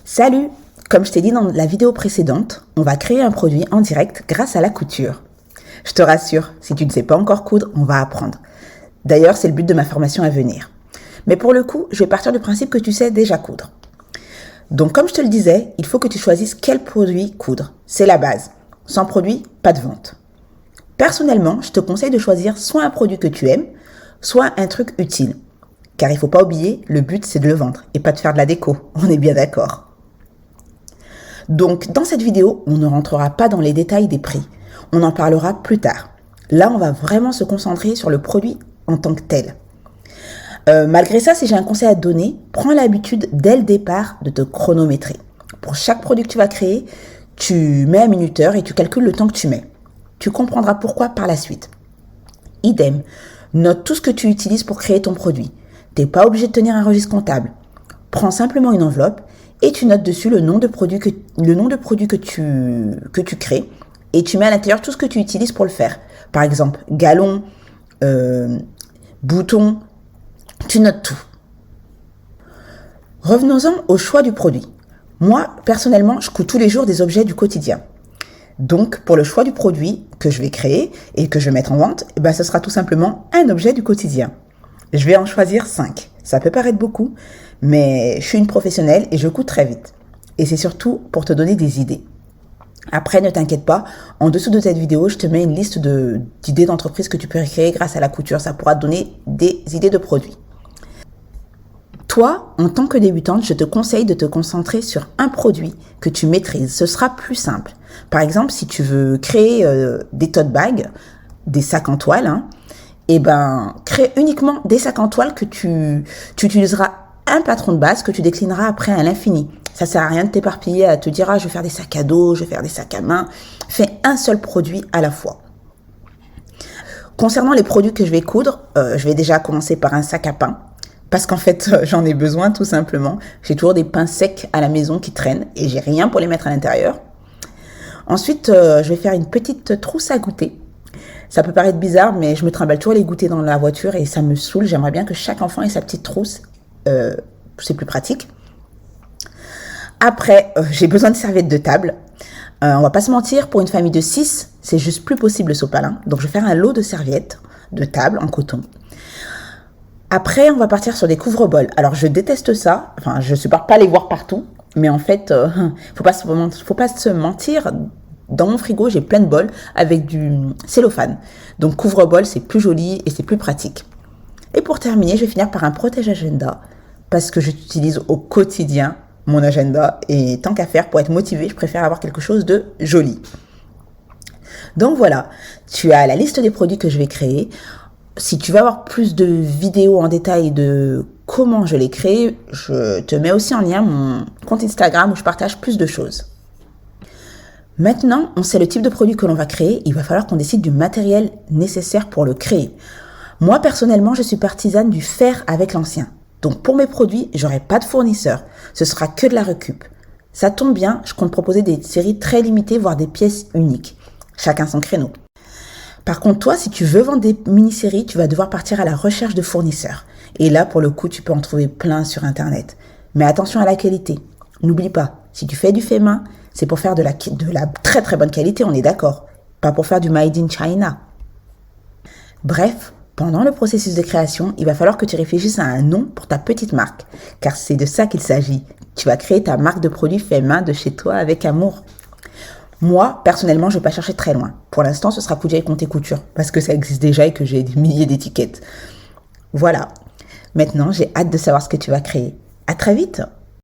Salut! Comme je t'ai dit dans la vidéo précédente, on va créer un produit en direct grâce à la couture. Je te rassure, si tu ne sais pas encore coudre, on va apprendre. D'ailleurs, c'est le but de ma formation à venir. Mais pour le coup, je vais partir du principe que tu sais déjà coudre. Donc comme je te le disais, il faut que tu choisisses quel produit coudre. C'est la base. Sans produit, pas de vente. Personnellement, je te conseille de choisir soit un produit que tu aimes, soit un truc utile. Car il ne faut pas oublier, le but c'est de le vendre et pas de faire de la déco. On est bien d'accord. Donc, dans cette vidéo, on ne rentrera pas dans les détails des prix. On en parlera plus tard. Là, on va vraiment se concentrer sur le produit en tant que tel. Malgré ça, si j'ai un conseil à te donner, prends l'habitude dès le départ de te chronométrer. Pour chaque produit que tu vas créer, tu mets un minuteur et tu calcules le temps que tu mets. Tu comprendras pourquoi par la suite. Idem, note tout ce que tu utilises pour créer ton produit. Tu n'es pas obligé de tenir un registre comptable. Prends simplement une enveloppe et tu notes dessus le nom de produit que tu crées et tu mets à l'intérieur tout ce que tu utilises pour le faire. Par exemple, galon, bouton, tu notes tout. Revenons-en au choix du produit. Moi, personnellement, je couds tous les jours des objets du quotidien. Donc, pour le choix du produit que je vais créer et que je vais mettre en vente, ce sera tout simplement un objet du quotidien. Je vais en choisir 5. Ça peut paraître beaucoup, mais je suis une professionnelle et je couds très vite. Et c'est surtout pour te donner des idées. Après, ne t'inquiète pas, en dessous de cette vidéo, je te mets une liste d'idées d'entreprises que tu peux créer grâce à la couture. Ça pourra te donner des idées de produits. Toi, en tant que débutante, je te conseille de te concentrer sur un produit que tu maîtrises. Ce sera plus simple. Par exemple, si tu veux créer des tote bags, des sacs en toile, crée uniquement des sacs en toile que tu utiliseras un patron de base que tu déclineras après à l'infini. Ça sert à rien de t'éparpiller, à te dire je vais faire des sacs à dos, je vais faire des sacs à main. Fais un seul produit à la fois. Concernant les produits que je vais coudre, je vais déjà commencer par un sac à pain. Parce qu'en fait, j'en ai besoin tout simplement. J'ai toujours des pains secs à la maison qui traînent et j'ai rien pour les mettre à l'intérieur. Ensuite, je vais faire une petite trousse à goûter. Ça peut paraître bizarre, mais je me trimballe toujours les goûters dans la voiture et ça me saoule. J'aimerais bien que chaque enfant ait sa petite trousse. C'est plus pratique. Après, j'ai besoin de serviettes de table. On va pas se mentir, pour une famille de 6, c'est juste plus possible le sopalin. Donc, je vais faire un lot de serviettes de table en coton. Après, on va partir sur des couvre-bols. Alors, je déteste ça. Enfin, je ne supporte pas les voir partout. Mais en fait, faut pas se mentir. Dans mon frigo, j'ai plein de bols avec du cellophane. Donc, couvre-bol, c'est plus joli et c'est plus pratique. Et pour terminer, je vais finir par un protège-agenda parce que j'utilise au quotidien mon agenda. Et tant qu'à faire, pour être motivée, je préfère avoir quelque chose de joli. Donc voilà, tu as la liste des produits que je vais créer. Si tu veux avoir plus de vidéos en détail de comment je les crée, je te mets aussi en lien mon compte Instagram où je partage plus de choses. Maintenant, on sait le type de produit que l'on va créer, il va falloir qu'on décide du matériel nécessaire pour le créer. Moi, personnellement, je suis partisane du faire avec l'ancien. Donc, pour mes produits, j'aurai pas de fournisseur. Ce sera que de la récup. Ça tombe bien, je compte proposer des séries très limitées, voire des pièces uniques. Chacun son créneau. Par contre, toi, si tu veux vendre des mini-séries, tu vas devoir partir à la recherche de fournisseurs. Et là, pour le coup, tu peux en trouver plein sur Internet. Mais attention à la qualité. N'oublie pas, si tu fais du fait main, c'est pour faire de la très très bonne qualité, on est d'accord. Pas pour faire du made in China. Bref, pendant le processus de création, il va falloir que tu réfléchisses à un nom pour ta petite marque. Car c'est de ça qu'il s'agit. Tu vas créer ta marque de produits fait main de chez toi avec amour. Moi, personnellement, je ne vais pas chercher très loin. Pour l'instant, ce sera Coudiaï Conté Couture, parce que ça existe déjà et que j'ai des milliers d'étiquettes. Voilà. Maintenant, j'ai hâte de savoir ce que tu vas créer. À très vite!